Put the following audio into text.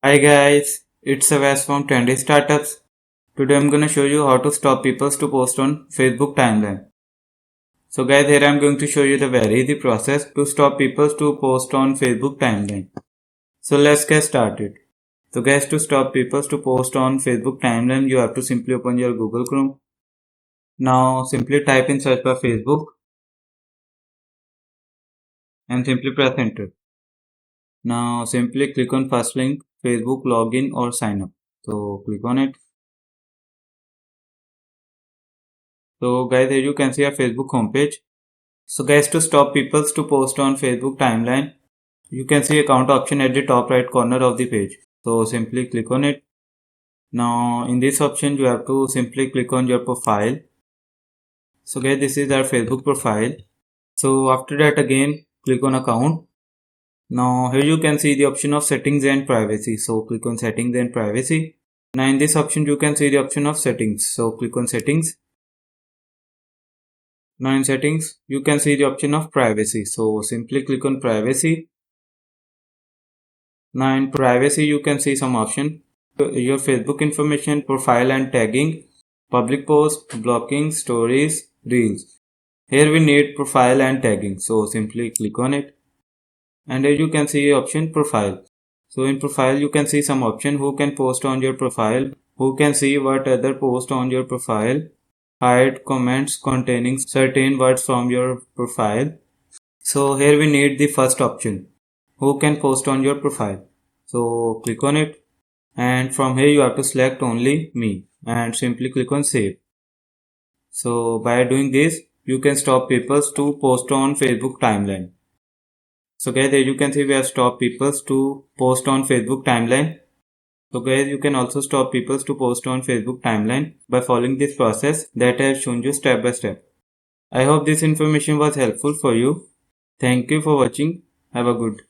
Hi guys, it's Avas from Trendy Startups. Today I'm gonna show you how to stop people to post on Facebook timeline. So guys, here I'm going to show you the very easy process to stop people to post on Facebook timeline. So let's get started. So guys, to stop people to post on Facebook timeline, you have to simply open your Google Chrome. Now simply type in search bar Facebook and simply press enter. Now simply click on first link, Facebook login or sign up. So click on it. So guys, here you can see our Facebook homepage. So guys, to stop people to post on Facebook timeline, you can see account option at the top right corner of the page. So simply click on it. Now in this option, you have to simply click on your profile. So guys, this is our Facebook profile. So after that again, click on account. Now here you can see the option of settings and privacy. So click on settings and privacy. Now in this option, you can see the option of settings. So click on settings. Now in settings, you can see the option of privacy. So simply click on privacy. Now in privacy, you can see some option. Your Facebook information, profile and tagging, public post, blocking, stories, reels. Here we need profile and tagging. So simply click on it. And here you can see option profile. So in profile, you can see some option who can post on your profile, who can see what other post on your profile, hide comments containing certain words from your profile. So here we need the first option, who can post on your profile. So click on it and from here you have to select only me and simply click on save. So by doing this, you can stop people to post on Facebook timeline. So guys, here you can see we have stopped people to post on Facebook timeline. So guys, you can also stop people to post on Facebook timeline by following this process that I have shown you step by step. I hope this information was helpful for you. Thank you for watching. Have a good